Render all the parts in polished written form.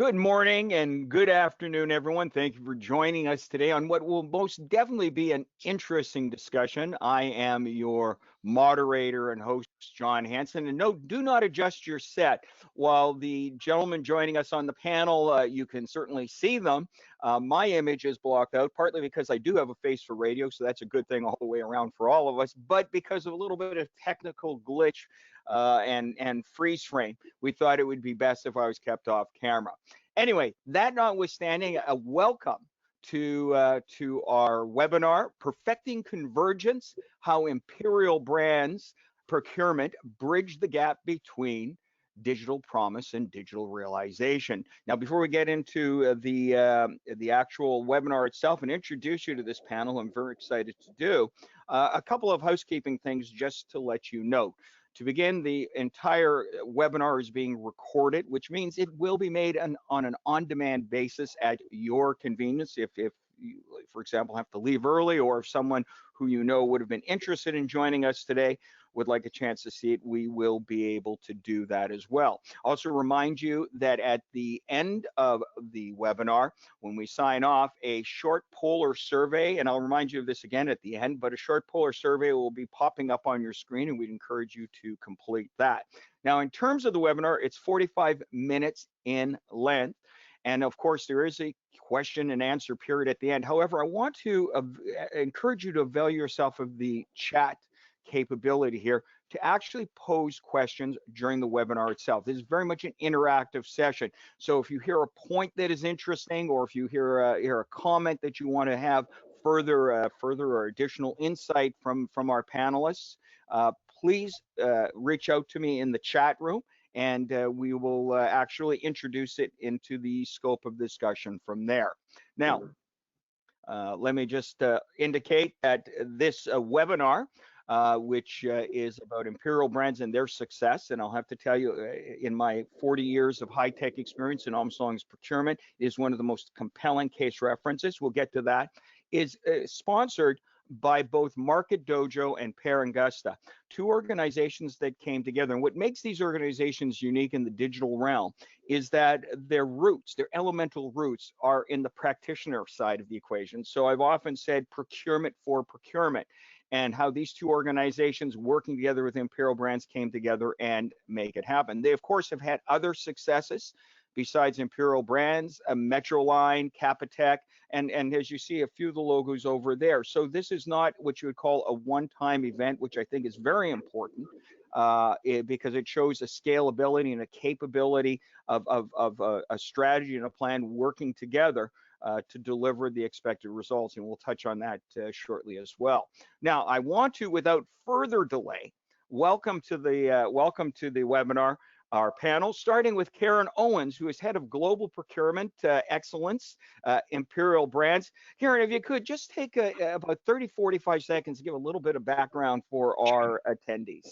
Good morning and good afternoon, everyone. Thank you for joining us today on what will most definitely be an interesting discussion. I am your moderator and host, John Hanson. And no, do not adjust your set. While the gentlemen joining us on the panel, you can certainly see them. My image is blocked out, partly because I do have a face for radio, so that's a good thing all the way around for all of us, but because of a little bit of technical glitch and freeze frame, we thought it would be best if I was kept off camera. Anyway, that notwithstanding, a welcome to our webinar, Perfecting Convergence, How Imperial Brands Procurement Bridge the Gap Between Digital Promise and Digital Realization. Now, before we get into the actual webinar itself and introduce you to this panel, I'm very excited to do a couple of housekeeping things just to let you know. To begin, the entire webinar is being recorded, which means it will be made on an on-demand basis at your convenience. If you, for example, have to leave early, or if someone who you know would have been interested in joining us today would like a chance to see it, we will be able to do that as well. Also remind you that at the end of the webinar, when we sign off, a short poll or survey, and I'll remind you of this again at the end, but a short poll or survey will be popping up on your screen, and we'd encourage you to complete that. Now, in terms of the webinar, it's 45 minutes in length. And of course, there is a question and answer period at the end. However, I want to encourage you to avail yourself of the chat capability here to actually pose questions during the webinar itself. This is very much an interactive session. So if you hear a point that is interesting, or if you hear a comment that you want to have further or additional insight from our panelists, please reach out to me in the chat room, and we will actually introduce it into the scope of discussion from there. Now, let me just indicate that this webinar, which is about Imperial brands and their success, and I'll have to tell you, in my 40 years of high-tech experience in Armstrong's procurement, is one of the most compelling case references. We'll get to that. Is sponsored by both Market Dojo and Angusta, two organizations that came together. And what makes these organizations unique in the digital realm is that their roots, their elemental roots, are in the practitioner side of the equation. So I've often said procurement for procurement, and how these two organizations working together with Imperial Brands came together and make it happen. They, of course, have had other successes besides Imperial Brands, Metroline, Capitec, and as you see, a few of the logos over there. So this is not what you would call a one-time event, which I think is very important because it shows a scalability and a capability of a strategy and a plan working together to deliver the expected results, and we'll touch on that shortly as well. Now, I want to, without further delay, welcome to the webinar our panel, starting with Karen Owens, who is head of Global Procurement Excellence, Imperial Brands. Karen, if you could just take about 30-45 seconds to give a little bit of background for our attendees.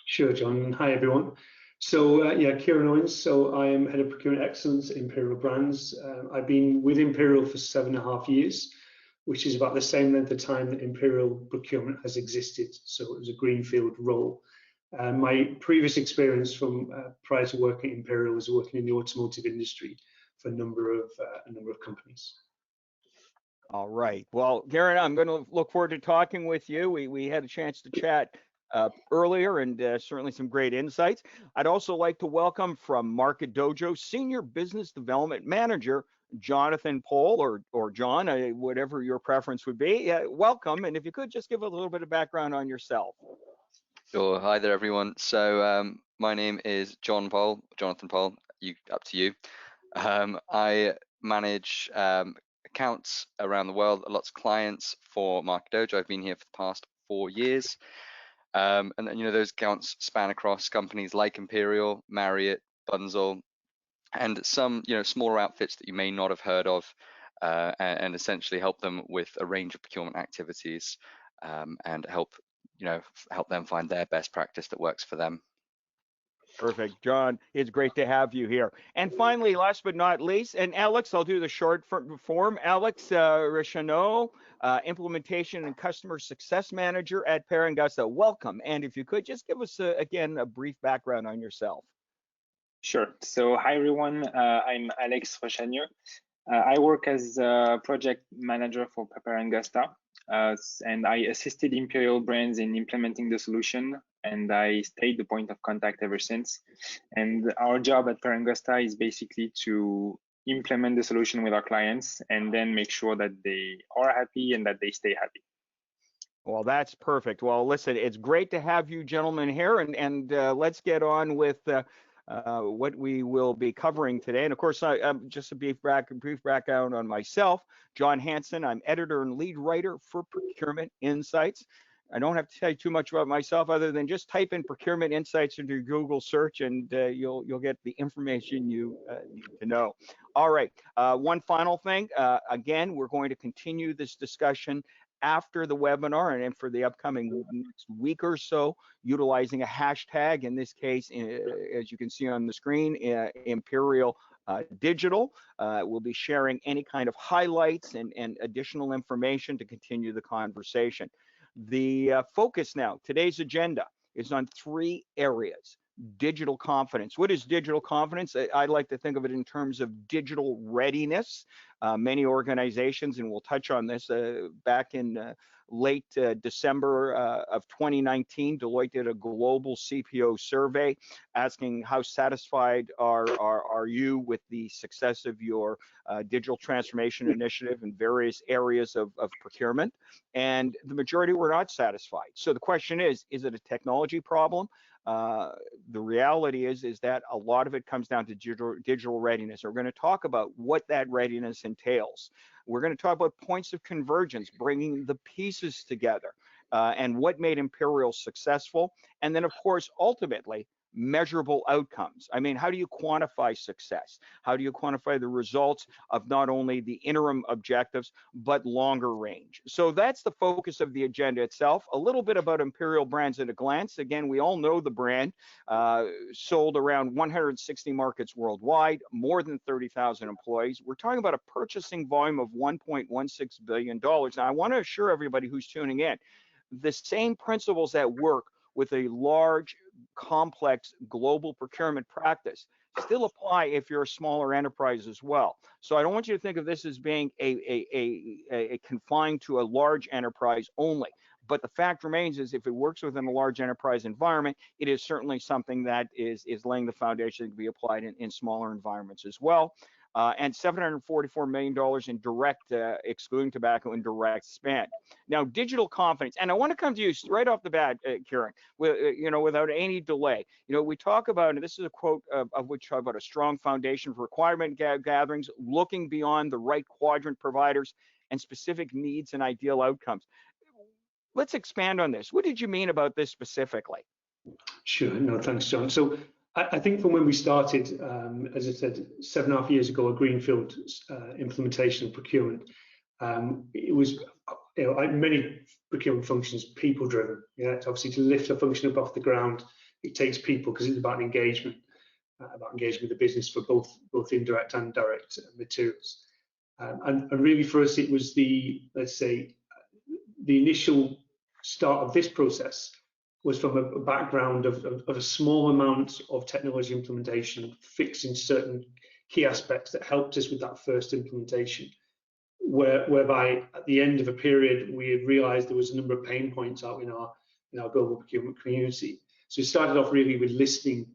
Sure, John. Hi, everyone. So yeah, Kieran Owens. So I am head of procurement excellence at Imperial Brands. I've been with Imperial for 7.5 years, which is about the same length of time that Imperial procurement has existed. So it was a greenfield role. My previous experience from prior to working at Imperial was working in the automotive industry for a number of companies. All right. Well, Karen, I'm going to look forward to talking with you. We had a chance to chat earlier, and certainly some great insights. I'd also like to welcome from Market Dojo Senior Business Development Manager Jonathan Pohl, or John, whatever your preference would be. Welcome, and if you could just give a little bit of background on yourself. Sure. Hi there, everyone. So my name is Jonathan Pohl. Up to you. I manage accounts around the world, lots of clients for Market Dojo. I've been here for the past 4 years. And then, those accounts span across companies like Imperial, Marriott, Bunzl, and some, smaller outfits that you may not have heard of, and essentially help them with a range of procurement activities, and help them find their best practice that works for them. Perfect, John. It's great to have you here. And finally, last but not least, and Alex, I'll do the short form. Alex Richano, Implementation and Customer Success Manager at Angusta. Welcome. And if you could just give us, again, a brief background on yourself. Sure. So hi everyone, I'm Alex Rochagnier. I work as a project manager for Prepare Angusta, and I assisted Imperial brands in implementing the solution, and I stayed the point of contact ever since. And our job at Prepare Angusta is basically to implement the solution with our clients and then make sure that they are happy and that they stay happy. Well, that's perfect. Well, listen, it's great to have you gentlemen here, and let's get on with what we will be covering today. And of course, just a brief background on myself. John Hansen, I'm editor and lead writer for Procurement Insights. I don't have to tell you too much about myself other than just type in Procurement Insights into your Google search, and you'll get the information you need to know. All right, one final thing. Again, we're going to continue this discussion after the webinar and for the upcoming next week or so, utilizing a hashtag, in this case, as you can see on the screen, Imperial Digital. We'll be sharing any kind of highlights and additional information to continue the conversation. The focus now, today's agenda, is on 3 areas. Digital confidence. What is digital confidence? I like to think of it in terms of digital readiness. Many organizations, and we'll touch on this, back in late December of 2019, Deloitte did a global CPO survey asking how satisfied are you with the success of your digital transformation initiative in various areas of procurement, and the majority were not satisfied. So the question is it a technology problem? The reality is that a lot of it comes down to digital readiness. We're going to talk about what that readiness entails. We're going to talk about points of convergence, bringing the pieces together, and what made Imperial successful. And then, of course, ultimately, measurable outcomes. I mean, how do you quantify success? How do you quantify the results of not only the interim objectives, but longer range? So that's the focus of the agenda itself. A little bit about Imperial Brands at a glance. Again, we all know the brand, sold around 160 markets worldwide, more than 30,000 employees. We're talking about a purchasing volume of $1.16 billion. Now, I want to assure everybody who's tuning in, the same principles that work with a large, complex global procurement practice still apply if you're a smaller enterprise as well. So I don't want you to think of this as being a confined to a large enterprise only. But the fact remains is if it works within a large enterprise environment, it is certainly something that is laying the foundation to be applied in smaller environments as well. And $744 million in direct, excluding tobacco, and direct spend. Now, digital confidence, and I want to come to you right off the bat, Kieran, without any delay. We talk about, and this is a quote of which talk about a strong foundation for requirement gatherings, looking beyond the right quadrant providers and specific needs and ideal outcomes. Let's expand on this. What did you mean about this specifically? Sure. No, thanks, John. So I think from when we started, as I said, 7.5 years ago, a greenfield implementation of procurement, it was, like many procurement functions, people-driven. Yeah, it's obviously to lift a function up off the ground, it takes people because it's about engagement with the business for both indirect and direct materials. And really for us, it was let's say, the initial start of this process was from a background of a small amount of technology implementation, fixing certain key aspects that helped us with that first implementation, whereby at the end of a period, we had realized there was a number of pain points out in our global procurement community. So we started off really with listening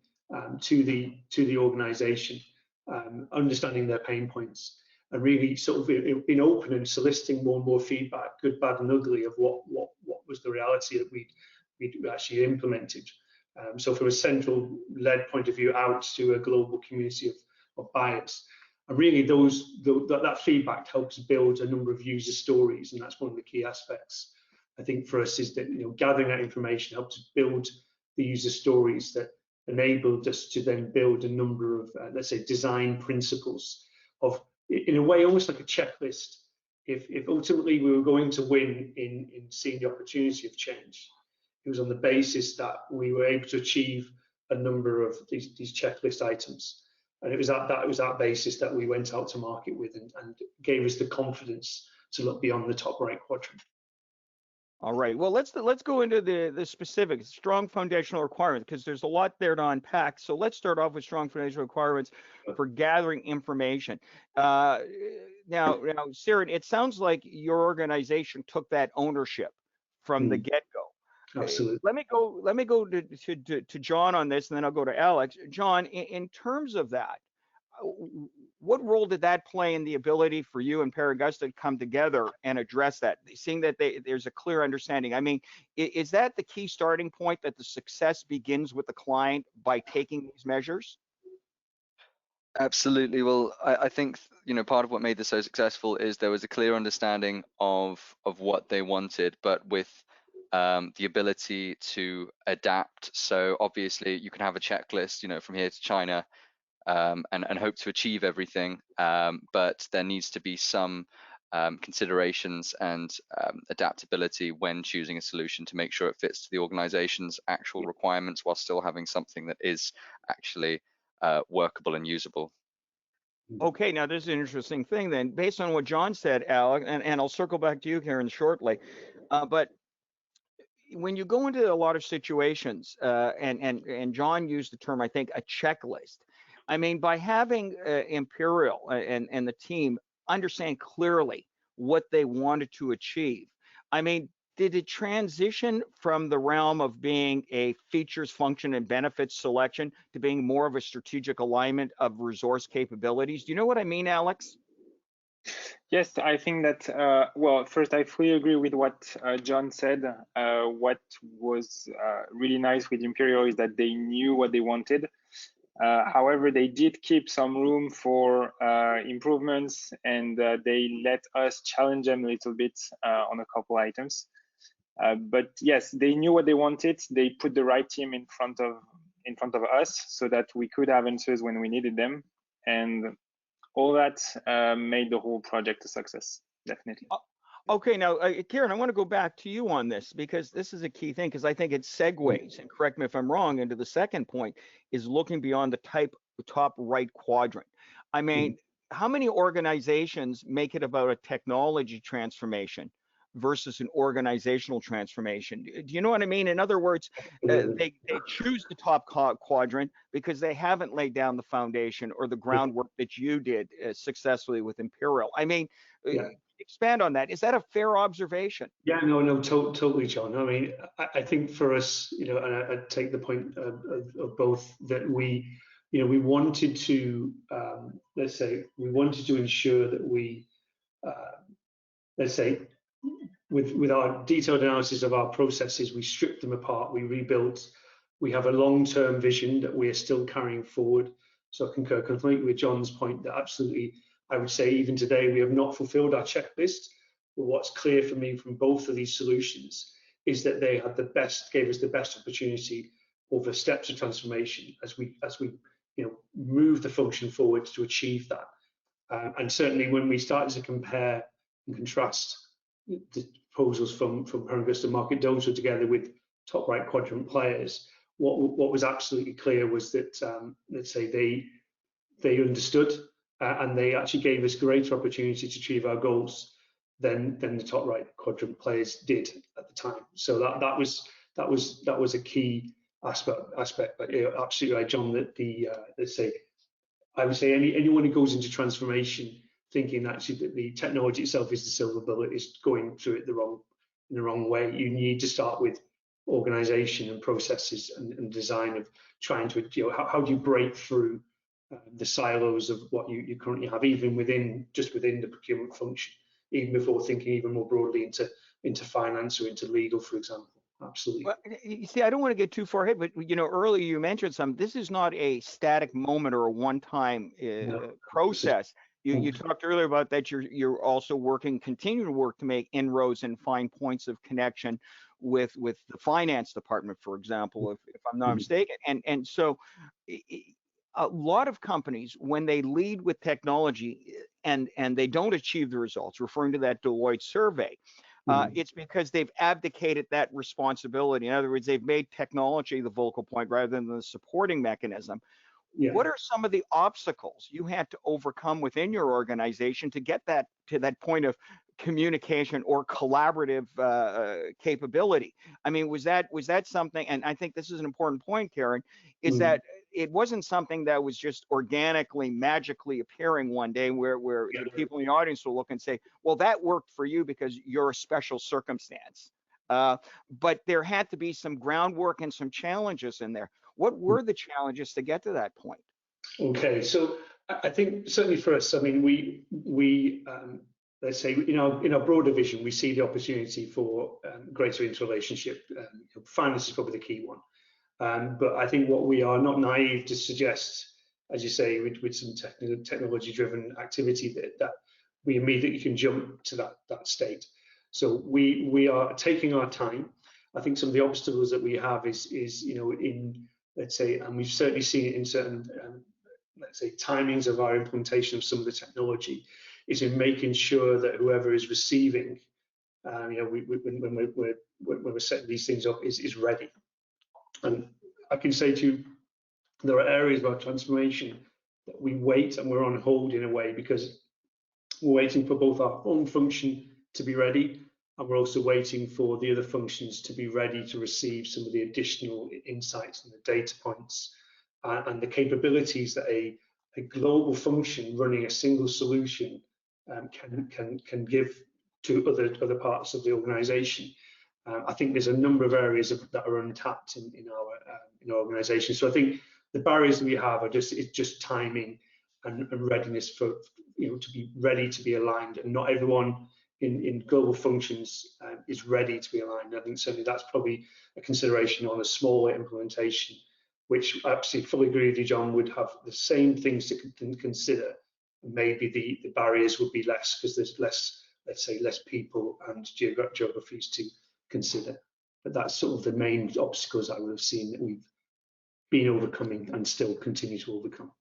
to the organization, understanding their pain points, and really sort of being open and soliciting more and more feedback, good, bad, and ugly, of what was the reality that we'd actually implemented. So from a central-led point of view out to a global community of buyers. And really that feedback helps build a number of user stories, and that's one of the key aspects, I think, for us, is that gathering that information helps build the user stories that enabled us to then build a number of, let's say, design principles of, in a way, almost like a checklist. If ultimately we were going to win in seeing the opportunity of change, it was on the basis that we were able to achieve a number of these checklist items. And it was that basis that we went out to market with, and gave us the confidence to look beyond the top right quadrant. All right. Well, let's go into the specifics, strong foundational requirements, because there's a lot there to unpack. So let's start off with strong foundational requirements for gathering information. Now, Siren, it sounds like your organization took that ownership from the get-go. Absolutely. Let me go to John on this, and then I'll go to Alex. John, in terms of that, what role did that play in the ability for you and Angusta to come together and address that, seeing that there's a clear understanding? I mean, is that the key starting point, that the success begins with the client by taking these measures? Absolutely. Well, I think, part of what made this so successful is there was a clear understanding of what they wanted, but with the ability to adapt. So obviously you can have a checklist, from here to China, and hope to achieve everything, but there needs to be some considerations and adaptability when choosing a solution to make sure it fits to the organization's actual requirements, while still having something that is actually workable and usable. Okay, now this is an interesting thing then, based on what John said, Alex, and I'll circle back to you, Karen, shortly. But when you go into a lot of situations, and John used the term, I think, a checklist. I mean, by having Imperial and the team understand clearly what they wanted to achieve, I mean, did it transition from the realm of being a features, function, and benefits selection to being more of a strategic alignment of resource capabilities? Do you know what I mean, Alex? Yes, I think that, well, first, I fully agree with what John said. What was really nice with Imperial is that they knew what they wanted. However, they did keep some room for improvements, and they let us challenge them a little bit on a couple items. But yes, they knew what they wanted. They put the right team in front of us so that we could have answers when we needed them, and all that made the whole project a success. Definitely. Okay, now, Karen, I want to go back to you on this, because this is a key thing, because I think it segues, and correct me if I'm wrong, into the second point, is looking beyond the top right quadrant. I mean, how many organizations make it about a technology transformation versus an organizational transformation? Do you know what I mean? In other words, they choose the top quadrant because they haven't laid down the foundation or the groundwork that you did successfully with Imperial. I mean, expand on that. Is that a fair observation? Yeah, no, totally, John. I mean, I think for us, and I take the point of both, that we wanted to, let's say, we wanted to ensure that we, let's say, with our detailed analysis of our processes, we stripped them apart, we rebuilt, we have a long-term vision that we are still carrying forward. So I concur completely with John's point that absolutely, I would say even today, we have not fulfilled our checklist. But what's clear for me from both of these solutions is that they had gave us the best opportunity over steps of transformation as we move the function forward to achieve that. And certainly when we started to compare and contrast the proposals from Angusta Market Dojo together with top right quadrant players, what was absolutely clear was that let's say they understood and they actually gave us greater opportunity to achieve our goals than the top right quadrant players did at the time. So that was a key aspect. But absolutely right, John. That let's say, I would say anyone who goes into transformation thinking actually that the technology itself is the silver bullet is going through it in the wrong way. You need to start with organization and processes and design of trying to, how do you break through the silos of what you currently have, even within the procurement function, even before thinking even more broadly into finance or into legal, for example. Absolutely. Well, you see, I don't want to get too far ahead, but earlier you mentioned this is not a static moment or a one-time process. You talked earlier about that you're also continue to work to make inroads and find points of connection with the finance department, for example, if I'm not mistaken. And so a lot of companies, when they lead with technology and they don't achieve the results, referring to that Deloitte survey, it's because they've abdicated that responsibility. In other words, they've made technology the focal point rather than the supporting mechanism. What are some of the obstacles you had to overcome within your organization to get to that point of communication or collaborative capability. I mean, was that something? And I think this is an important point, Karen, is that it wasn't something that was just organically, magically appearing one day where the people in the audience will look and say, well, that worked for you because you're a special circumstance. But there had to be some groundwork and some challenges in there. What were the challenges to get to that point? Okay, so I think certainly for us, I mean, we let's say in our broader vision, we see the opportunity for greater interrelationship. Finance is probably the key one. But I think what we are not naive to suggest, as you say, with some technology-driven activity that we immediately can jump to that state. So we are taking our time. I think some of the obstacles that we have is in, let's say, and we've certainly seen it in certain let's say timings of our implementation of some of the technology, is in making sure that whoever is receiving, when we're setting these things up, is ready. And I can say to you, there are areas of our transformation that we wait and we're on hold in a way because we're waiting for both our own function to be ready, and we're also waiting for the other functions to be ready to receive some of the additional insights and the data points and the capabilities that a global function running a single solution can give to other parts of the organization. I think there's a number of areas that are untapped in our organization. So I think the barriers that we have are just timing and readiness for to be ready to be aligned, and not everyone in global functions is ready to be aligned. I think certainly that's probably a consideration on a smaller implementation, which I absolutely fully agree with you, John, would have the same things to consider. Maybe the barriers would be less because there's less, let's say, less people and geographies to consider. But that's sort of the main obstacles I would have seen that we've been overcoming and still continue to overcome.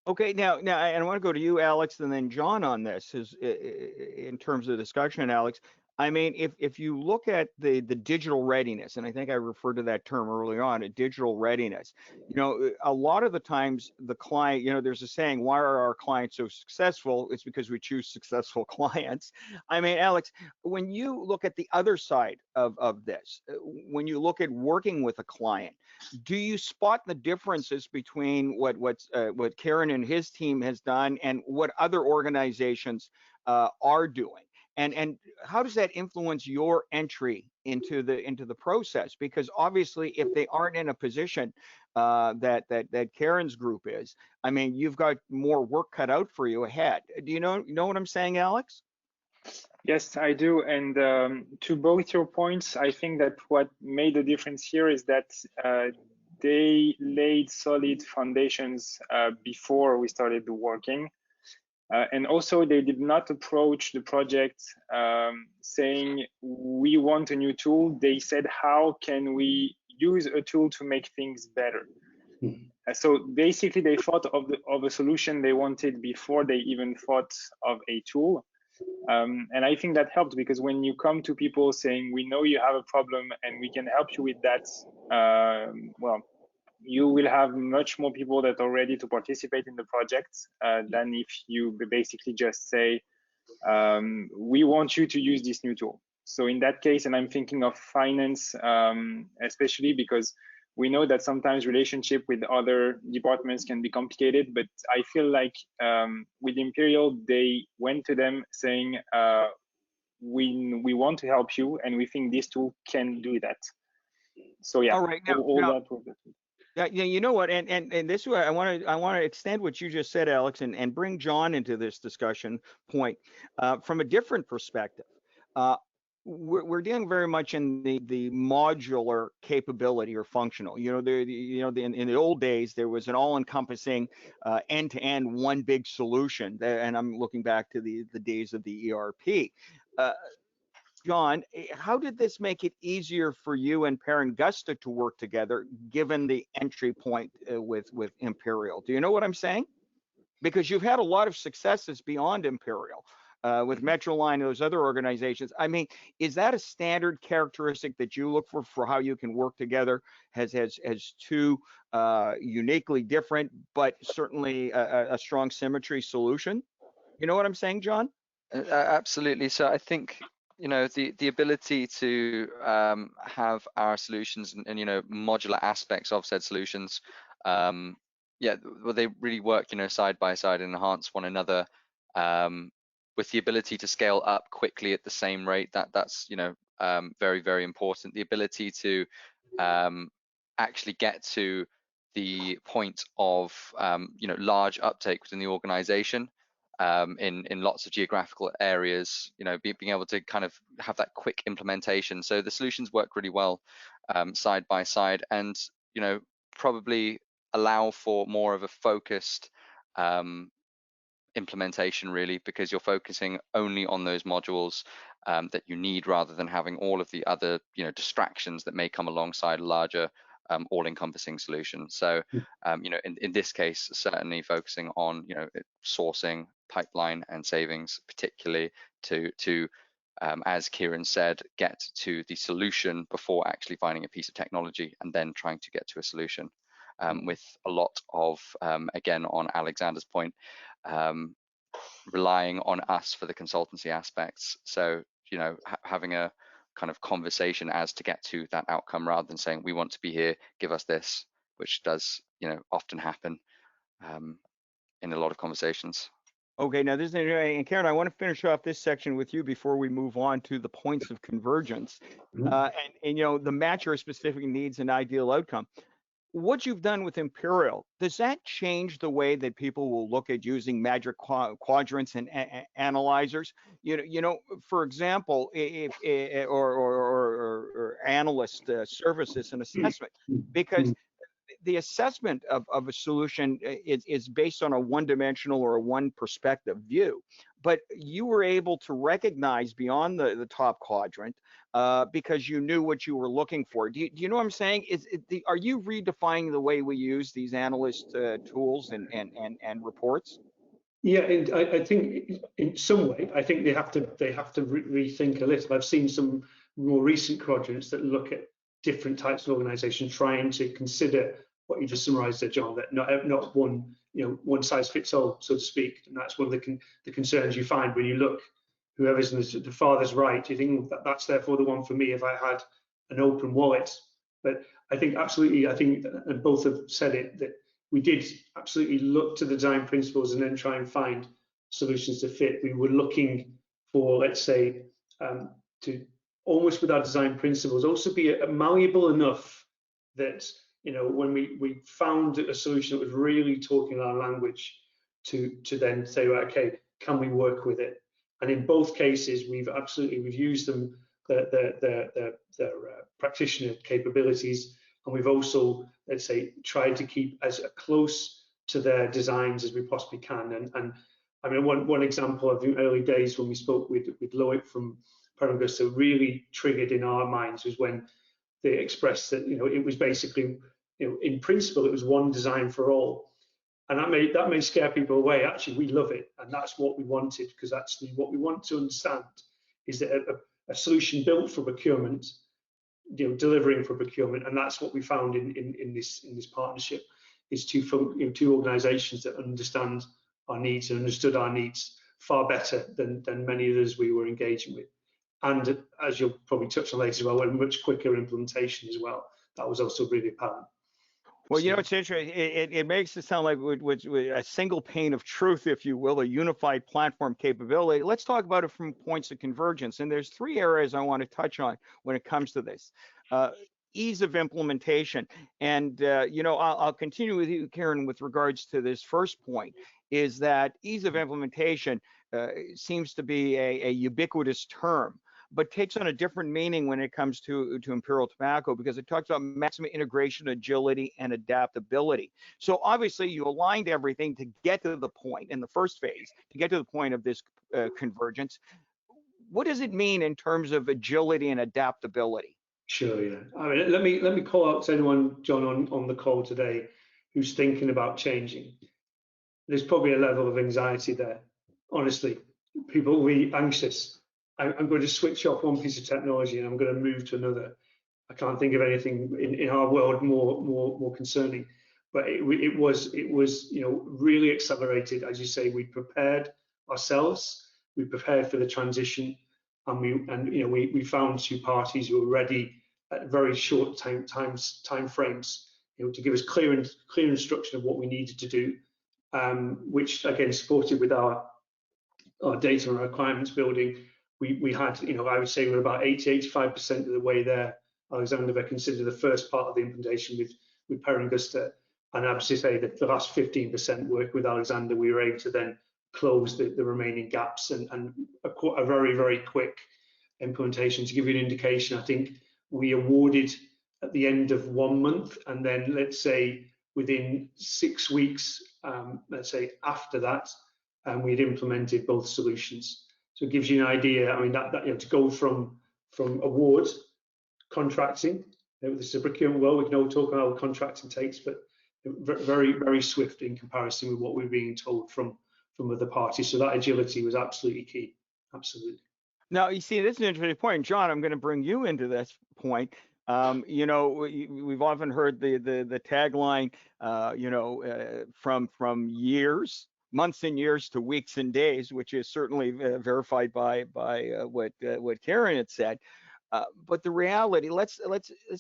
Okay, now, and I want to go to you, Alex, and then John on this is in terms of discussion, Alex. I mean, if you look at the digital readiness, and I think I referred to that term early on, a digital readiness, a lot of the times the client, there's a saying, why are our clients so successful? It's because we choose successful clients. I mean, Alex, when you look at the other side of this, when you look at working with a client, do you spot the differences between what Karen and his team has done and what other organizations are doing? And how does that influence your entry into the process? Because obviously, if they aren't in a position that Karen's group is, I mean, you've got more work cut out for you ahead. Do you know what I'm saying, Alex? Yes, I do. And to both your points, I think that what made the difference here is that they laid solid foundations before we started working. And also, they did not approach the project saying, we want a new tool. They said, how can we use a tool to make things better? So basically, they thought of a solution they wanted before they even thought of a tool. And I think that helped, because when you come to people saying, we know you have a problem and we can help you with that, well, you will have much more people that are ready to participate in the project than if you basically just say, we want you to use this new tool. So in that case, and I'm thinking of finance, especially because we know that sometimes relationship with other departments can be complicated, but I feel like with Imperial, they went to them saying, we want to help you and we think this tool can do that. So yeah, all right, now, that was it. Yeah, you know what, and this way I want to extend what you just said, Alex, and bring John into this discussion point from a different perspective. We're dealing very much in the modular capability or functional. In the old days there was an all-encompassing end-to-end one big solution, and I'm looking back to the days of the ERP. John, how did this make it easier for you and Angusta to work together, given the entry point with Imperial? Do you know what I'm saying? Because you've had a lot of successes beyond Imperial with Metroline and those other organizations. I mean, is that a standard characteristic that you look for how you can work together as two uniquely different, but certainly a strong symmetry solution? You know what I'm saying, John? Absolutely. So I think, the ability to have our solutions and modular aspects of said solutions, yeah, well, they really work, side by side and enhance one another, with the ability to scale up quickly at the same rate. That's very, very important. The ability to actually get to the point of large uptake within the organization, in lots of geographical areas, being able to kind of have that quick implementation. So the solutions work really well side by side, and probably allow for more of a focused implementation, really, because you're focusing only on those modules that you need, rather than having all of the other distractions that may come alongside a larger all-encompassing solution. So in this case, certainly focusing on sourcing, pipeline, and savings, particularly to as Kieran said, get to the solution before actually finding a piece of technology and then trying to get to a solution, with a lot of again, on Alexander's point, relying on us for the consultancy aspects. So having a kind of conversation as to get to that outcome, rather than saying, we want to be here, give us this, which does often happen in a lot of conversations. Okay, now this is, and Karen, I want to finish off this section with you before we move on to the points of convergence, and the match your specific needs and ideal outcome. What you've done with Imperial, does that change the way that people will look at using magic quadrants and analyzers? For example, if or analyst services and assessment, because the assessment of a solution is based on a one-dimensional or a one perspective view, but you were able to recognize beyond the top quadrant because you knew what you were looking for. Do you know what I'm saying? Are you redefining the way we use these analyst tools and reports? Yeah, and I think in some way, I think they have to rethink a little. I've seen some more recent quadrants that look at different types of organizations, trying to consider what you just summarized there, John, that not one one size fits all, so to speak. And that's one of the concerns you find when you look, whoever's in the farthest right, you think that's therefore the one for me if I had an open wallet. But I think absolutely, I think, and both have said it, that we did absolutely look to the design principles and then try and find solutions to fit. We were looking for, let's say, to almost with our design principles also be malleable enough that when we found a solution that was really talking our language, to then say, right, okay, can we work with it? And in both cases, we've used them, their practitioner capabilities, and we've also, let's say, tried to keep as close to their designs as we possibly can. And I mean, one example of the early days when we spoke with Loic from Angusta, really triggered in our minds was when they expressed that it was basically in principle it was one design for all, and that may scare people away. Actually, we love it, and that's what we wanted, because actually what we want to understand is that a solution built for procurement, delivering for procurement, and that's what we found in this partnership, is two organizations that understand our needs and understood our needs far better than many others we were engaging with. And as you'll probably touch on later as well, a much quicker implementation as well. That was also really apparent. Well, it's interesting. It makes it sound like with a single pane of truth, if you will, a unified platform capability. Let's talk about it from points of convergence. And there's three areas I want to touch on when it comes to this. Ease of implementation. And, I'll continue with you, Karen, with regards to this first point, is that ease of implementation seems to be a ubiquitous term, but takes on a different meaning when it comes to Imperial Tobacco, because it talks about maximum integration, agility, and adaptability. So obviously you aligned everything to get to the point in the first phase, to get to the point of this convergence. What does it mean in terms of agility and adaptability? Sure, yeah. I mean, let me call out to anyone, John, on the call today who's thinking about changing. There's probably a level of anxiety there. Honestly, people will be anxious. I'm going to switch off one piece of technology and I'm going to move to another. I can't think of anything in our world more concerning. But it was really accelerated, as you say. We prepared ourselves we prepared for the transition, and we found two parties who were ready at very short time frames, to give us clear instruction of what we needed to do, which again supported with our data and requirements building. We had, I would say we're about 80-85% of the way there. Alexander considered the first part of the implementation with Per Angusta, and I would say that the last 15% work with Alexander, we were able to then close the remaining gaps and a very, very quick implementation. To give you an indication, I think we awarded at the end of 1 month, and then let's say within 6 weeks, let's say after that, we had implemented both solutions. So it gives you an idea. I mean, that to go from award, contracting. This is a procurement world. We can all talk about how contracting takes, but very, very swift in comparison with what we were being told from other parties. So that agility was absolutely key. Absolutely. Now, you see, this is an interesting point. John, I'm going to bring you into this point. We've often heard the tagline, from years, months and years to weeks and days, which is certainly verified by what Karen had said. But the reality, let's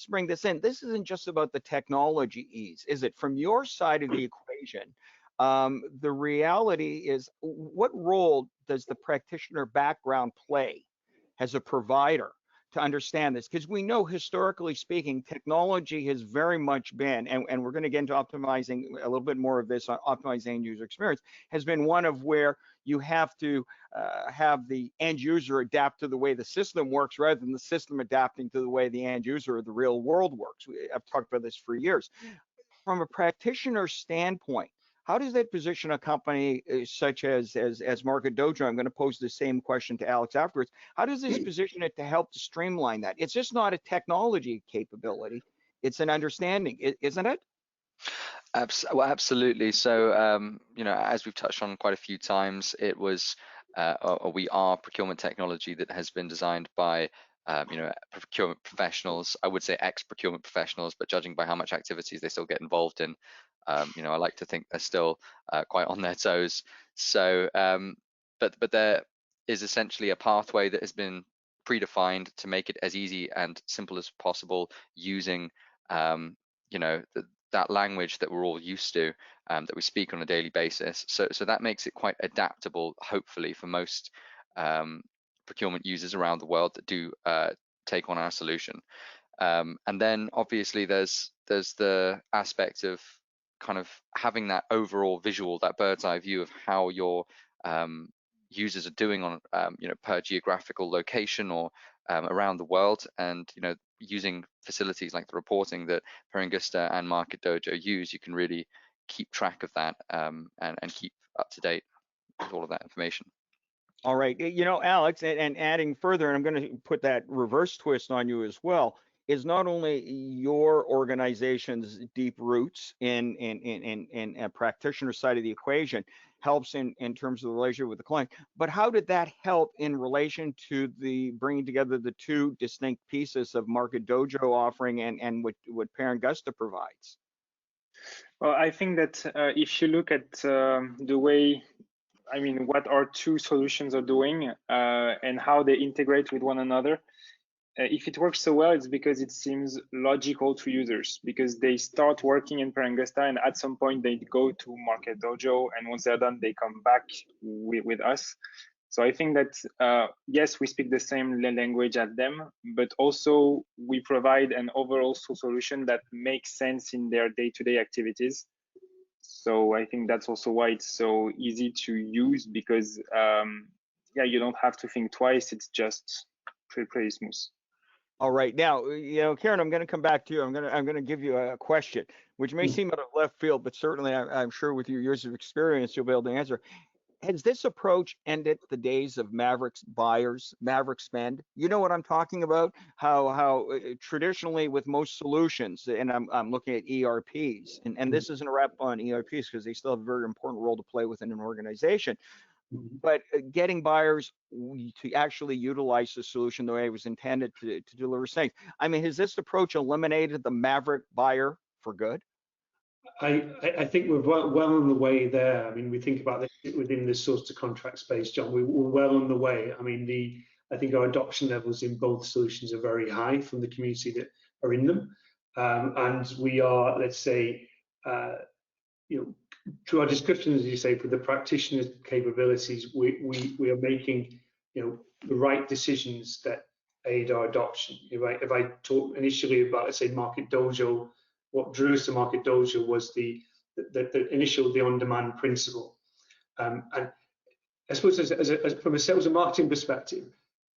bring this in. This isn't just about the technology ease, is it? From your side of the equation, the reality is, what role does the practitioner background play as a provider to understand this? Because we know, historically speaking, technology has very much been, and we're going to get into optimizing a little bit more of this on optimizing user experience, has been one of where you have to have the end user adapt to the way the system works rather than the system adapting to the way the end user or the real world works. I've talked about this for years. From a practitioner standpoint, how does that position a company such as Market Dojo? I'm going to pose the same question to Alex afterwards. How does this position it to help to streamline that? It's just not a technology capability; it's an understanding, isn't it? Well, absolutely. So, as we've touched on quite a few times, it was, or we are procurement technology that has been designed by, procurement professionals. I would say ex-procurement professionals, but judging by how much activities they still get involved in, I like to think they're still quite on their toes. So, but there is essentially a pathway that has been predefined to make it as easy and simple as possible, using, that language that we're all used to, that we speak on a daily basis. So that makes it quite adaptable, hopefully, for most procurement users around the world that do take on our solution. And then obviously there's the aspect of kind of having that overall visual, that bird's eye view of how your users are doing on per geographical location or around the world, and using facilities like the reporting that Per Angusta and Market Dojo use, you can really keep track of that and keep up to date with all of that information. All right, Alex, and adding further, and I'm going to put that reverse twist on you as well, is not only your organization's deep roots in a practitioner side of the equation helps in terms of the relationship with the client, but how did that help in relation to the bringing together the two distinct pieces of Market Dojo offering and what Per Angusta provides? Well, I think that if you look at the way, what our two solutions are doing and how they integrate with one another, if it works so well, it's because it seems logical to users, because they start working in Per Angusta and at some point they go to Market Dojo, and once they're done, they come back with us. So I think that, yes, we speak the same language as them, but also we provide an overall solution that makes sense in their day-to-day activities. So I think that's also why it's so easy to use, because you don't have to think twice. It's just pretty smooth. All right, now, Karen, I'm going to come back to you. I'm going to give you a question, which may seem out of left field, but certainly I'm sure with your years of experience, you'll be able to answer. Has this approach ended the days of maverick buyers, maverick spend? You know what I'm talking about? How traditionally with most solutions, and I'm looking at ERPs, and this isn't a wrap on ERPs because they still have a very important role to play within an organization. But getting buyers to actually utilize the solution the way it was intended to deliver things. I mean, has this approach eliminated the maverick buyer for good? I think we're well on the way there. I mean, we think about this within the source to contract space, John. We're well on the way. I mean, I think our adoption levels in both solutions are very high from the community that are in them, and we are, let's say, through our description, as you say, for the practitioner's capabilities, we are making, the right decisions that aid our adoption. If I talk initially about, let's say, Market Dojo, what drew us to Market Dojo was the initial, the on-demand principle. And I suppose from a sales and marketing perspective,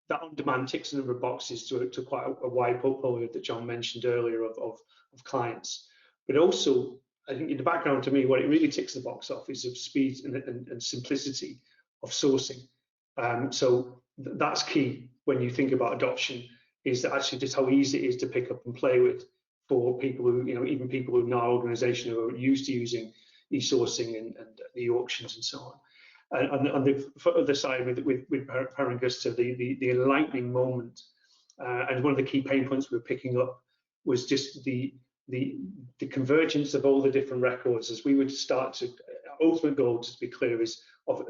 that on-demand ticks a number of boxes to quite a wide portfolio that John mentioned earlier of clients. But also, I think in the background to me, what it really ticks the box off is of speed and simplicity of sourcing. So that's key when you think about adoption, is that actually just how easy it is to pick up and play with for people who, even people in our organization who are used to using e-sourcing and the auctions and so on. And on the other side, with Angusta, the enlightening moment, and one of the key pain points we're picking up was just the convergence of all the different records. As we would start to, our ultimate goal, just to be clear, is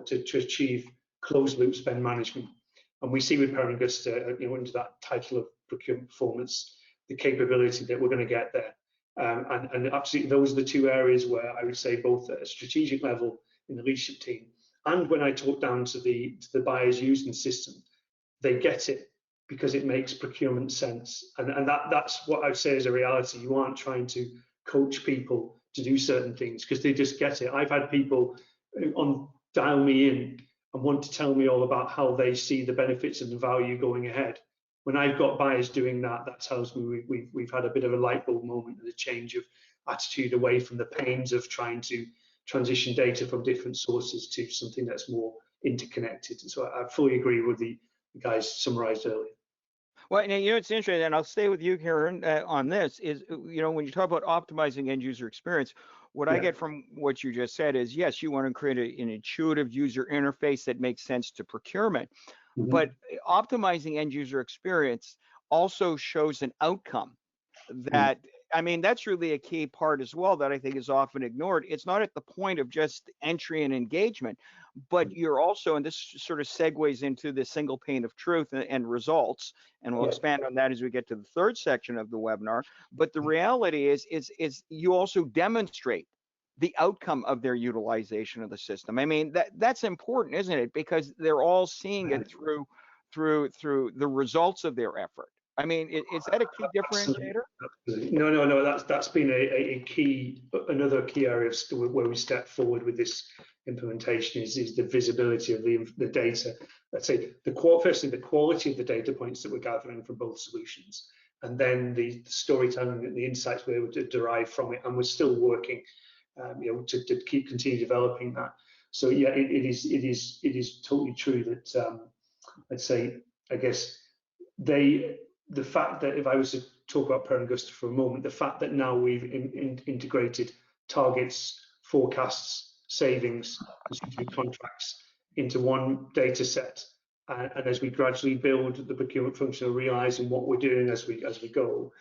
to achieve closed loop spend management. And we see with Angusta, under that title of procurement performance, the capability that we're going to get there. And absolutely, those are the two areas where I would say, both at a strategic level in the leadership team, and when I talk down to the buyers using the system, they get it because it makes procurement sense. And that's what I would say is a reality. You aren't trying to coach people to do certain things because they just get it. I've had people dial me in and want to tell me all about how they see the benefits and the value going ahead. When I've got buyers doing that, that tells me we've had a bit of a light bulb moment and a change of attitude away from the pains of trying to transition data from different sources to something that's more interconnected. And so I fully agree with the guys summarized earlier. Well, and it's interesting, and I'll stay with you, Karen, on this, is, when you talk about optimizing end user experience, what I get from what you just said is, yes, you want to create an intuitive user interface that makes sense to procurement, but optimizing end user experience also shows an outcome that, I mean, that's really a key part as well that I think is often ignored. It's not at the point of just entry and engagement, but you're also, and this sort of segues into the single pane of truth and results, and we'll expand on that as we get to the third section of the webinar. But the reality is you also demonstrate the outcome of their utilization of the system. I mean, that's important, isn't it? Because they're all seeing it through the results of their effort. I mean, is that a key differentiator? No. That's been another key area where we step forward with this implementation is the visibility of the data. Let's say firstly the quality of the data points that we're gathering from both solutions, and then the storytelling and the insights we're able to derive from it. And we're still working, to continue developing that. So yeah, it is totally true that let's say, I guess the fact that, if I was to talk about Angusta for a moment, the fact that now we've integrated targets, forecasts, savings, and strategic contracts into one data set, and as we gradually build the procurement function, realizing what we're doing as we go,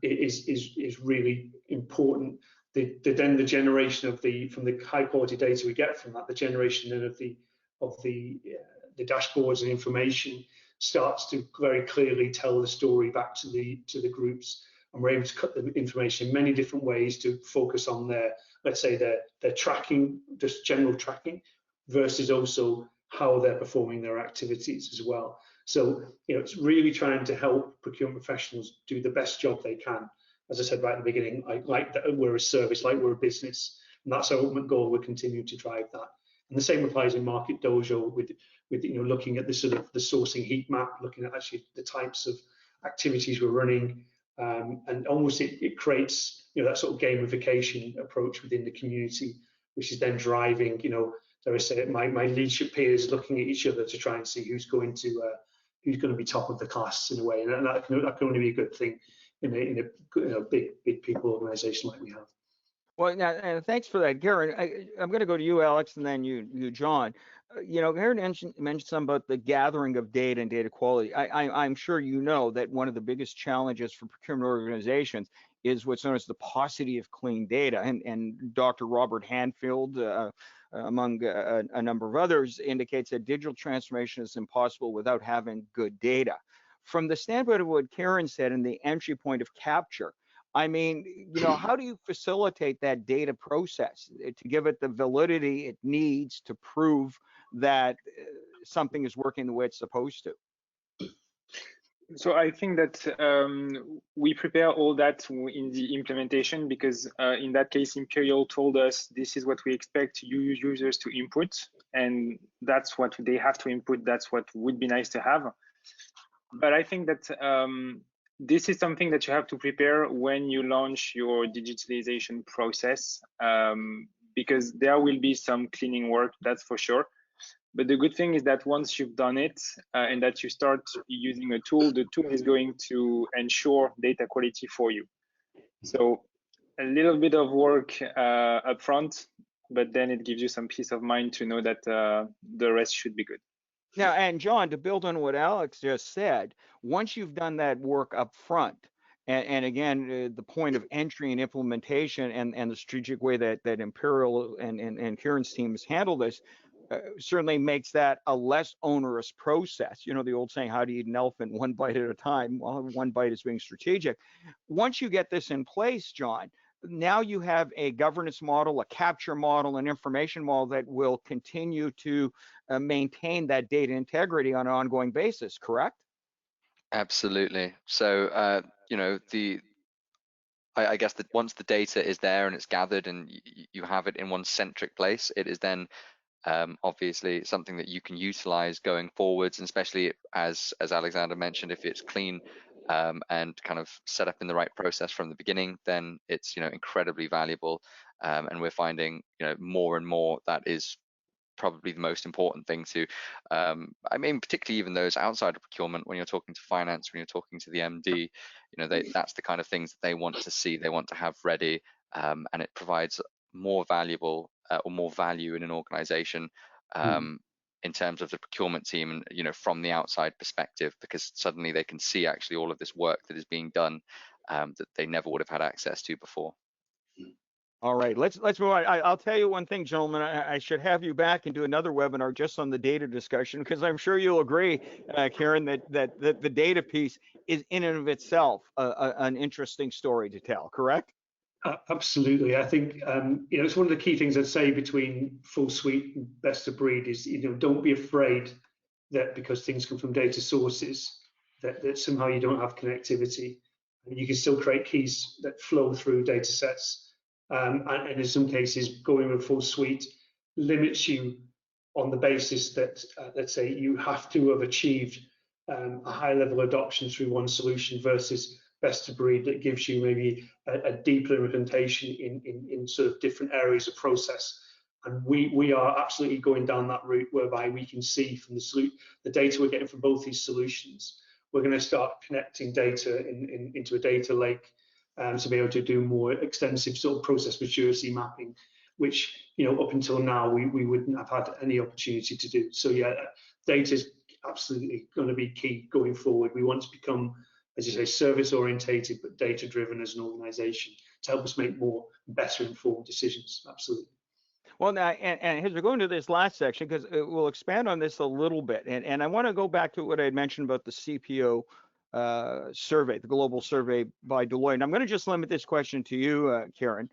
is really important. Then the generation from the high quality data we get from that, the generation then of the dashboards and information starts to very clearly tell the story back to the groups, and we're able to cut the information in many different ways to focus on their tracking, just general tracking, versus also how they're performing their activities as well. So it's really trying to help procurement professionals do the best job they can. As I said right at the beginning, like that we're a service, like we're a business, and that's our ultimate goal. We're continuing to drive that. And the same applies in Market Dojo with looking at the sort of the sourcing heat map, looking at actually the types of activities we're running, and almost it creates that sort of gamification approach within the community, which is then driving dare I say it, my leadership peers looking at each other to try and see who's going to be top of the class in a way, and that can only be a good thing in a big people organization like we have. Well, now, and thanks for that, Karen. I'm going to go to you, Alex, and then you, John. Karen mentioned something about the gathering of data and data quality. I'm sure you know that one of the biggest challenges for procurement organizations is what's known as the paucity of clean data. And Dr. Robert Hanfield, among a number of others, indicates that digital transformation is impossible without having good data. From the standpoint of what Karen said and the entry point of capture, I mean, you know, how do you facilitate that data process to give it the validity it needs to prove that something is working the way it's supposed to? So I think that we prepare all that in the implementation, because in that case, Imperial told us this is what we expect users to input, and that's what they have to input. That's what would be nice to have. But I think that this is something that you have to prepare when you launch your digitalization process, because there will be some cleaning work, that's for sure. But the good thing is that once you've done it and that you start using a tool, the tool is going to ensure data quality for you. So a little bit of work upfront, but then it gives you some peace of mind to know that the rest should be good. Now, and John, to build on what Alex just said, once you've done that work up front, and again, the point of entry and implementation and the strategic way that Imperial and Kieran's team has handled this, certainly makes that a less onerous process. You know, the old saying, how do you eat an elephant? One bite at a time. Well, one bite is being strategic. Once you get this in place, John, now you have a governance model, a capture model, an information model that will continue to maintain that data integrity on an ongoing basis, correct? Absolutely. So, you know, I guess that once the data is there and it's gathered and you have it in one centric place, it is then obviously something that you can utilize going forwards, and especially as Alexander mentioned, if it's clean and kind of set up in the right process from the beginning, then it's, you know, incredibly valuable. And we're finding, you know, more and more that is probably the most important thing to, I mean, particularly even those outside of procurement, when you're talking to finance, when you're talking to the MD, you know, that's the kind of things that they want to see, they want to have ready, and it provides more valuable or more value in an organization in terms of the procurement team, and, you know, from the outside perspective, because suddenly they can see actually all of this work that is being done that they never would have had access to before. All right, let's move on. I'll tell you one thing, gentlemen. I should have you back and do another webinar just on the data discussion, because I'm sure you'll agree, Karen, that the data piece is in and of itself an interesting story to tell. Correct? Absolutely. I think you know, it's one of the key things I'd say between full suite and best of breed is, you know, don't be afraid that because things come from data sources that somehow you don't have connectivity. You can still create keys that flow through data sets. And in some cases, going with full suite limits you on the basis that, let's say, you have to have achieved a high level adoption through one solution versus best of breed that gives you maybe a deeper implementation in sort of different areas of process. And we are absolutely going down that route whereby we can see from the data we're getting from both these solutions, we're going to start connecting data into a data lake to be able to do more extensive sort of process maturity mapping, which, you know, up until now we wouldn't have had any opportunity to do. So yeah, data is absolutely going to be key going forward. We want to become, as you say, service orientated but data driven as an organization to help us make more better informed decisions. Absolutely. Well, now, and as we go into this last section, because we'll expand on this a little bit, and I want to go back to what I had mentioned about the CPO survey, the global survey by Deloitte. And I'm going to just limit this question to you, Karen.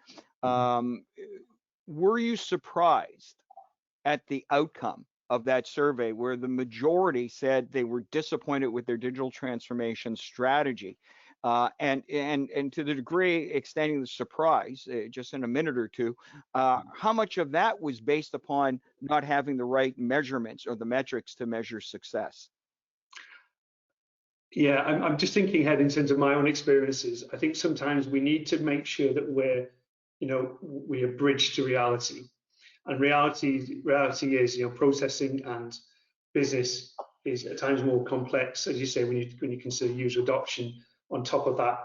Were you surprised at the outcome of that survey, where the majority said they were disappointed with their digital transformation strategy? And to the degree extending the surprise, just in a minute or two, how much of that was based upon not having the right measurements or the metrics to measure success? Yeah, I'm just thinking ahead in terms of my own experiences. I think sometimes we need to make sure that we are bridged to reality. And reality is, you know, processing and business is at times more complex, as you say, when you consider user adoption on top of that,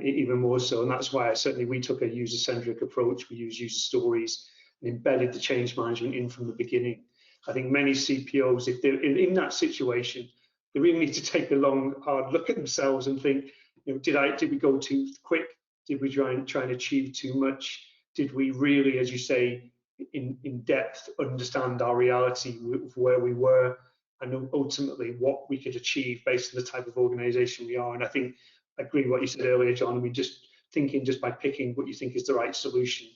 even more so. And that's why certainly we took a user-centric approach. We use user stories and embedded the change management in from the beginning. I think many CPOs, if they're in that situation, they really need to take a long, hard look at themselves and think, you know, did we go too quick? Did we try and achieve too much? Did we really, as you say, in depth understand our reality of where we were, and ultimately what we could achieve based on the type of organization we are? And I think I agree with what you said earlier, John. I mean, just thinking just by picking what you think is the right solution,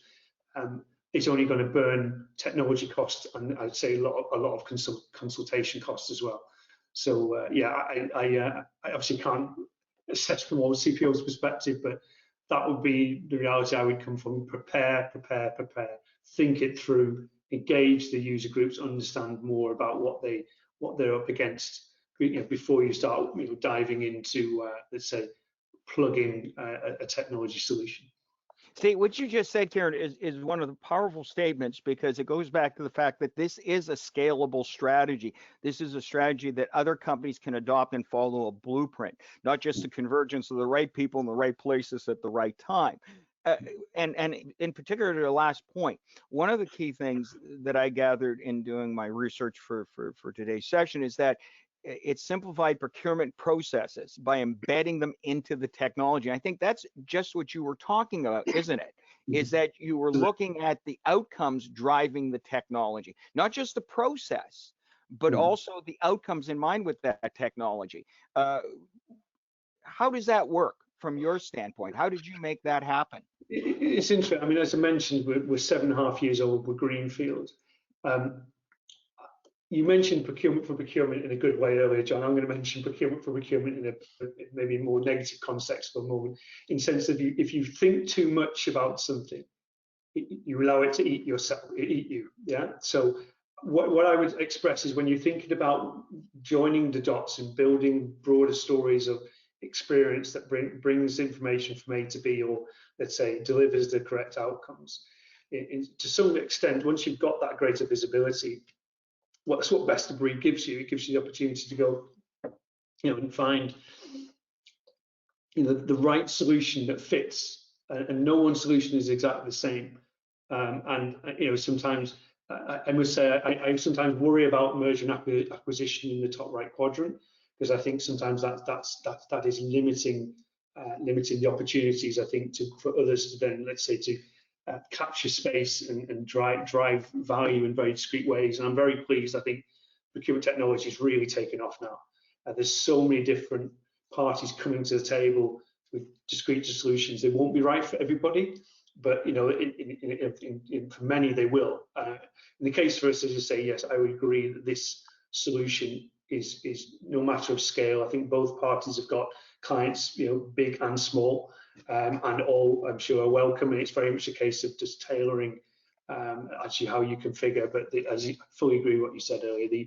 it's only going to burn technology costs, and I'd say a lot of consultation costs as well. So yeah, I obviously can't assess from all the CPO's perspective, but that would be the reality I would come from. Prepare, think it through, engage the user groups, understand more about what they're up against, before you start diving into let's say plugging a technology solution. See, what you just said, Kieran, is one of the powerful statements, because it goes back to the fact that this is a scalable strategy. This is a strategy that other companies can adopt and follow a blueprint, not just a convergence of the right people in the right places at the right time. And in particular, to the last point, one of the key things that I gathered in doing my research for today's session is that it simplified procurement processes by embedding them into the technology. I think that's just what you were talking about, isn't it? Is that you were looking at the outcomes driving the technology, not just the process, but also the outcomes in mind with that technology. How does that work from your standpoint? How did you make that happen? It's interesting. I mean, as I mentioned, we're 7.5 years old. We're greenfield. You mentioned procurement for procurement in a good way earlier, John. I'm going to mention procurement for procurement in a maybe more negative context for a moment, in the sense that if you think too much about something, you allow it to eat you. Yeah. So what I would express is, when you're thinking about joining the dots and building broader stories of experience that brings information from A to B, or let's say delivers the correct outcomes, to some extent, once you've got that greater visibility, that's what best of breed gives you. It gives you the opportunity to go, and find, the right solution that fits. And no one solution is exactly the same. And sometimes I must say I sometimes worry about merger and acquisition in the top right quadrant, because I think sometimes that is limiting the opportunities, I think, for others to then, let's say, to capture space and drive value in very discrete ways. And I'm very pleased. I think procurement technology is really taken off now. There's so many different parties coming to the table with discrete solutions. They won't be right for everybody, but for many they will. In the case for us, as you say, yes, I would agree that this solution is no matter of scale. I think both parties have got clients, big and small, and all, I'm sure, are welcome. And it's very much a case of just tailoring actually how you configure. But as I fully agree with what you said earlier,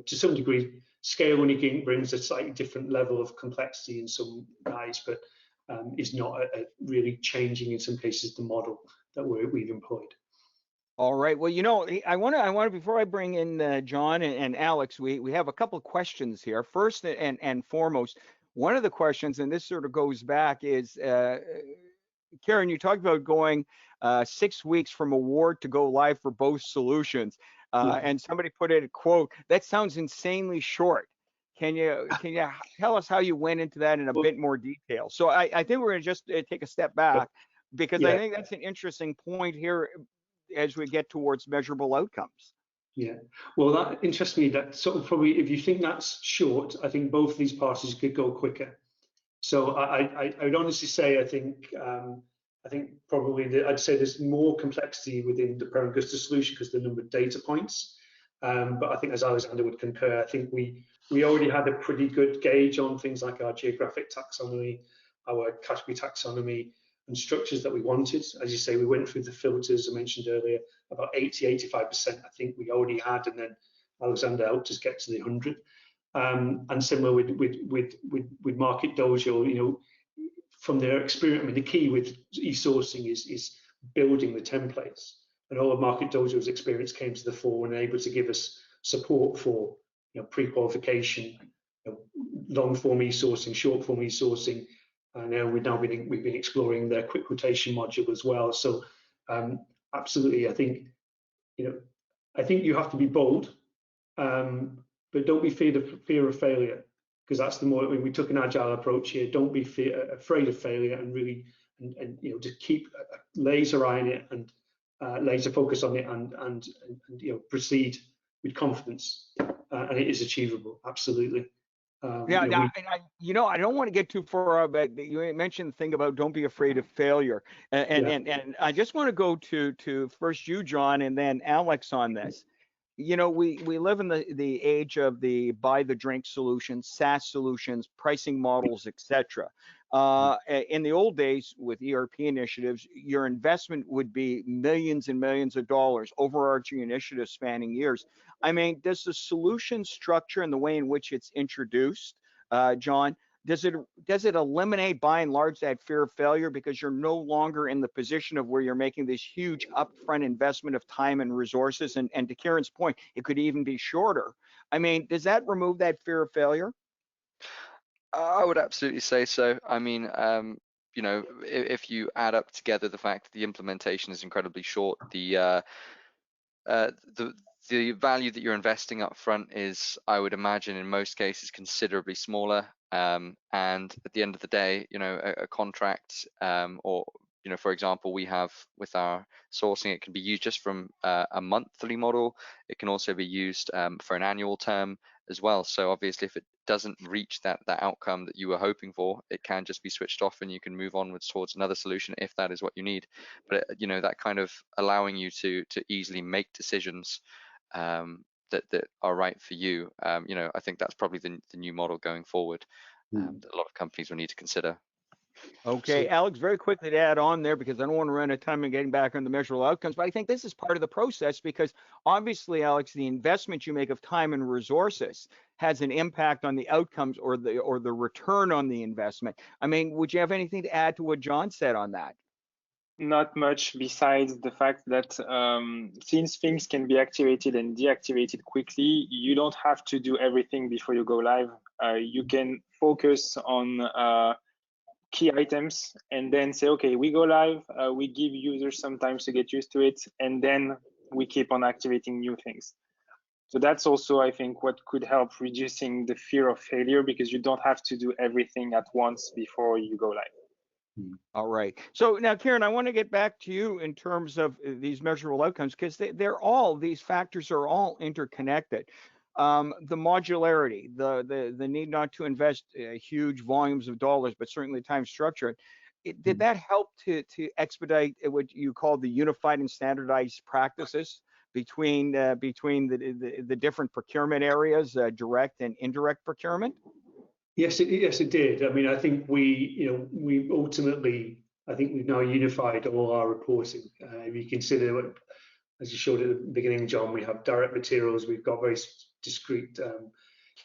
to some degree, scale only brings a slightly different level of complexity in some guys, but is not really changing in some cases the model that we've employed. All right. Well, I want to before I bring in John and Alex, we have a couple of questions here. First and foremost, one of the questions, and this sort of goes back, is Karen, you talked about going 6 weeks from award to go live for both solutions, and somebody put in a quote, "That sounds insanely short." Can you tell us how you went into that in a bit more detail? So I think we're going to just take a step back, because I think that's an interesting point here as we get towards measurable outcomes. Yeah, well, that interests me. That sort of probably, if you think that's short, I think both of these parties could go quicker. So I would honestly say, I think probably I'd say there's more complexity within the Procurement Angusta solution because of the number of data points. But I think, as Alexander would concur, I think we already had a pretty good gauge on things like our geographic taxonomy, our category taxonomy, and structures that we wanted. As you say, we went through the filters I mentioned earlier. About 80–85% I think we already had, and then Alexander helped us get to the 100. And similar with Market Dojo, from their experience, I mean, the key with e-sourcing is building the templates. And all of Market Dojo's experience came to the fore when they're able to give us support for pre-qualification, long-form e-sourcing, short-form e-sourcing. We've been exploring their quick quotation module as well. So absolutely, I think you have to be bold, but don't be fear of failure, because that's we took an agile approach here. Don't be afraid of failure, and really and to keep a laser eye on it and laser focus on it and proceed with confidence, and it is achievable, absolutely. Yeah, I don't want to get too far out, but you mentioned the thing about don't be afraid of failure, and I just want to go to first you, John, and then Alex on this. We live in the age of the buy the drink solutions, SaaS solutions, pricing models, etc. In the old days with ERP initiatives, your investment would be millions and millions of dollars, overarching initiatives spanning years. I mean, does the solution structure and the way in which it's introduced, John, does it eliminate by and large that fear of failure because you're no longer in the position of where you're making this huge upfront investment of time and resources? And to Kieran's point, it could even be shorter. I mean, does that remove that fear of failure? I would absolutely say so. I mean, if you add up together the fact that the implementation is incredibly short, the value that you're investing up front is, I would imagine, in most cases, considerably smaller. And at the end of the day, a contract, or for example, we have with our sourcing, it can be used just from a monthly model. It can also be used for an annual term as well. So obviously, if it doesn't reach that outcome that you were hoping for, it can just be switched off and you can move onwards towards another solution if that is what you need. But that kind of allowing you to easily make decisions that are right for you. I think that's probably the new model going forward that a lot of companies will need to consider. Okay, Alex, very quickly to add on there, because I don't want to run out of time and getting back on the measurable outcomes, but I think this is part of the process because obviously, Alex, the investment you make of time and resources has an impact on the outcomes or the return on the investment. I mean, would you have anything to add to what John said on that? Not much, besides the fact that since things can be activated and deactivated quickly, you don't have to do everything before you go live. You can focus on key items and then say, okay, we go live, we give users some time to get used to it, and then we keep on activating new things. So that's also, I think, what could help reducing the fear of failure, because you don't have to do everything at once before you go live. All right. So now, Kieran, I want to get back to you in terms of these measurable outcomes, because these factors are all interconnected. The modularity, the need not to invest huge volumes of dollars, but certainly time structure. Did that help to expedite what you call the unified and standardized practices between the different procurement areas, direct and indirect procurement? Yes, it did. I mean, I think we ultimately, I think we've now unified all our reporting. If you consider what, as you showed at the beginning, John, we have direct materials, we've got very discrete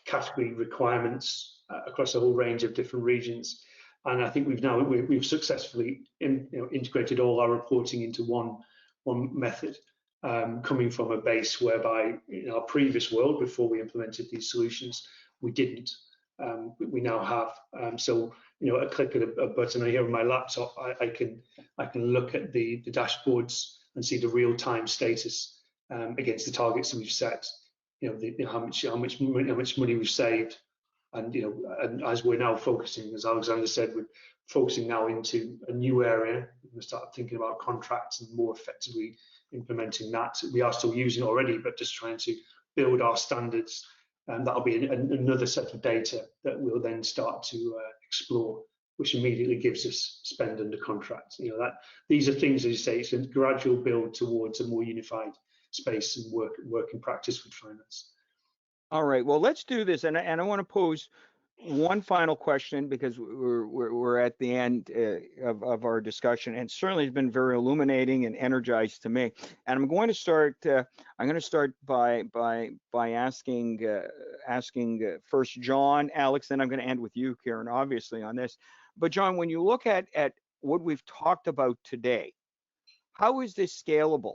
category requirements across a whole range of different regions, and I think we've successfully integrated all our reporting into one method, coming from a base whereby in our previous world, before we implemented these solutions, we didn't. We now have. So a click of a button here on my laptop, I can look at the dashboards and see the real-time status against the targets that we've set. How much money we've saved, and and as we're now focusing, as Alexander said, we're focusing now into a new area. We're going to start thinking about contracts and more effectively implementing that. We are still using it already, but just trying to build our standards. And that'll be another set of data that we'll then start to explore, which immediately gives us spend under contract. These are things, as you say, it's a gradual build towards a more unified space and work in practice with finance. All right, well, let's do this, and I want to pose one final question, because we're at the end of our discussion, and certainly has been very illuminating and energized to me. And I'm going to start. By asking first John, Alex, then I'm going to end with you, Kieran, obviously on this. But John, when you look at what we've talked about today, how is this scalable?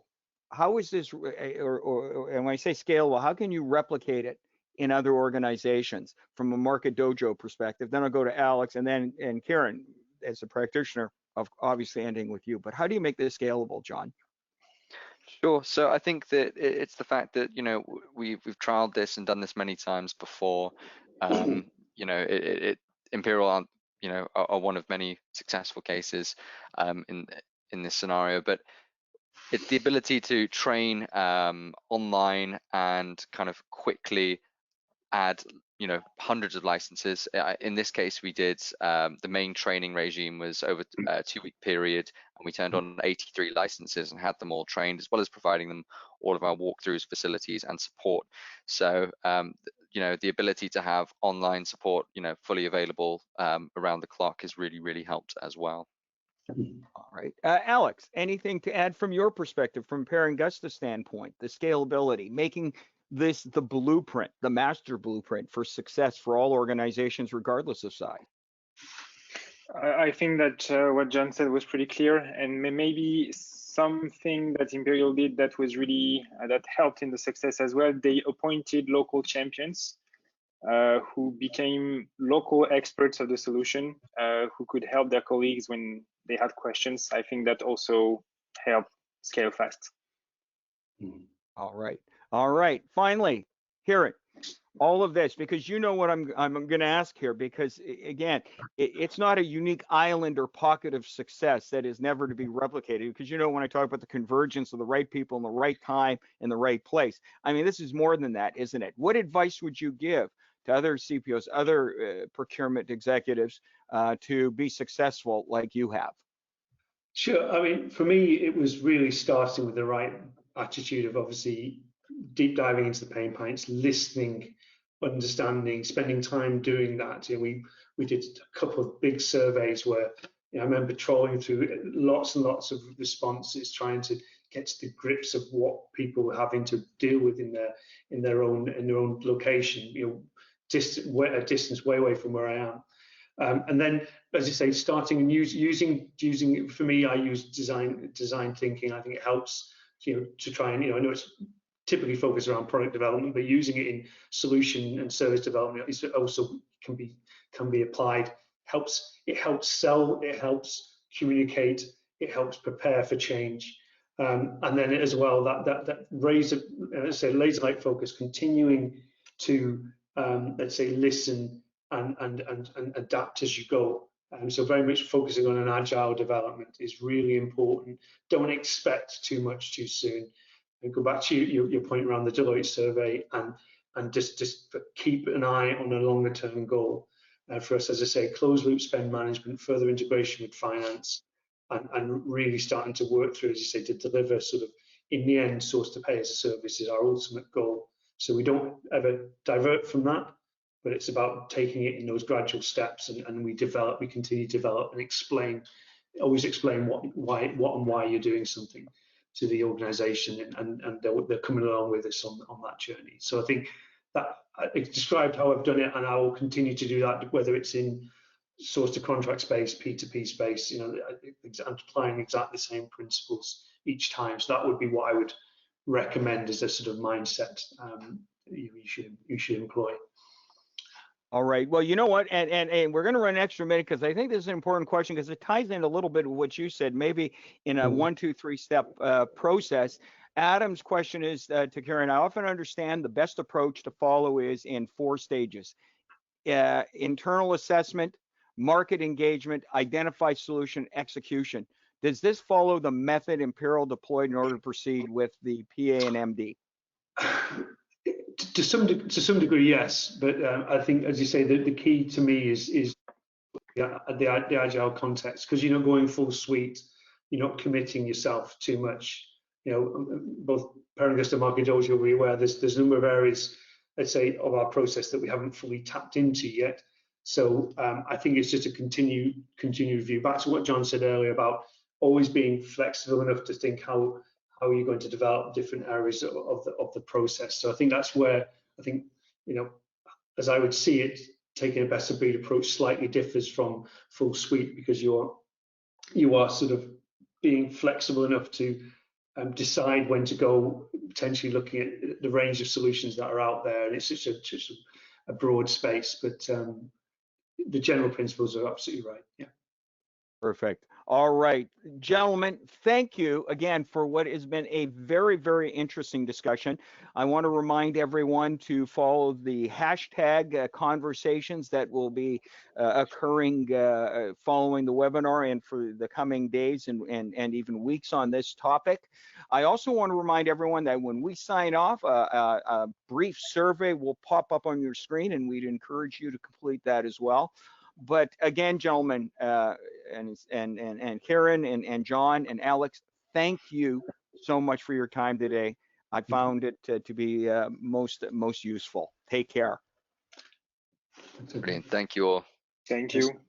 How is this, or and when I say scalable, how can you replicate it in other organizations from a Market Dojo perspective? Then I'll go to Alex, and Kieran, as a practitioner, of obviously ending with you. But how do you make this scalable, John? Sure. So I think that it's the fact that we've trialed this and done this many times before. Imperial aren't are one of many successful cases in this scenario. But it's the ability to train online and kind of quickly add hundreds of licenses. In this case, we did the main training regime was over a 2-week period, and we turned on 83 licenses and had them all trained, as well as providing them all of our walkthroughs, facilities, and support. So the ability to have online support fully available around the clock has really helped as well. All right, Alex, anything to add from your perspective, from Angusta standpoint, the scalability, making this the blueprint, the master blueprint for success for all organizations, regardless of size? I think that what John said was pretty clear, and maybe something that Imperial did that was really that helped in the success as well. They appointed local champions who became local experts of the solution, who could help their colleagues when they had questions. I think that also helped scale fast. All right. Finally, Kieran, all of this, because you know what I'm going to ask here, because again, it's not a unique island or pocket of success that is never to be replicated. Because when I talk about the convergence of the right people in the right time in the right place, I mean, this is more than that, isn't it? What advice would you give to other CPOs, other procurement executives to be successful like you have? Sure. I mean, for me, it was really starting with the right attitude of obviously deep diving into the pain points, listening, understanding, spending time doing that. We did a couple of big surveys where I remember trawling through lots and lots of responses, trying to get to the grips of what people were having to deal with in their own location. A distance way away from where I am. And then, as you say, starting and using. For me, I use design thinking. I think it helps to try and I know it's typically focused around product development, but using it in solution and service development is also can be applied. It helps sell. It helps communicate. It helps prepare for change. And then as well, that laser-like focus, continuing to let's say listen and adapt as you go. So very much focusing on an agile development is really important. Don't expect too much too soon. And go back to your point around the Deloitte survey, and just keep an eye on a longer term goal. For us, as I say, closed loop spend management, further integration with finance, and really starting to work through, as you say, to deliver sort of in the end source to pay as a service is our ultimate goal. So we don't ever divert from that, but it's about taking it in those gradual steps, and we continue to develop and always explain what and why you're doing something to the organization, and they're coming along with us on that journey. So I think that I described how I've done it, and I will continue to do that, whether it's in source to contract space, P2P space. I'm applying exactly the same principles each time. So that would be what I would recommend as a sort of mindset you should employ. All right. Well, you know what? And we're going to run an extra minute because I think this is an important question, because it ties in a little bit with what you said, maybe in a 1, 2, 3 step process. Adam's question is to Kieran. I often understand the best approach to follow is in 4 stages: internal assessment, market engagement, identify solution, execution. Does this follow the method Imperial deployed in order to proceed with the PA and MD? To some degree, yes, but I think, as you say, the key to me is the agile context, because you're not going full suite, you're not committing yourself too much. Both Angusta and Market Dojo will be aware there's a number of areas, let's say, of our process that we haven't fully tapped into yet. So I think it's just a continued review. Back to what John said earlier about always being flexible enough to think how are you going to develop different areas of the process. So I think that's where I think, as I would see it, taking a best of breed approach slightly differs from full suite, because you are sort of being flexible enough to decide when to go, potentially looking at the range of solutions that are out there. And it's such a broad space, but the general principles are absolutely right. Yeah. Perfect. All right, gentlemen, thank you again for what has been a very, very interesting discussion. I want to remind everyone to follow the hashtag conversations that will be occurring following the webinar and for the coming days and even weeks on this topic. I also want to remind everyone that when we sign off, a brief survey will pop up on your screen, and we'd encourage you to complete that as well. But again, gentlemen, and Karen and John and Alex, thank you so much for your time today. I found it to be most useful. Take care. Brilliant. Thank you all. Thank you.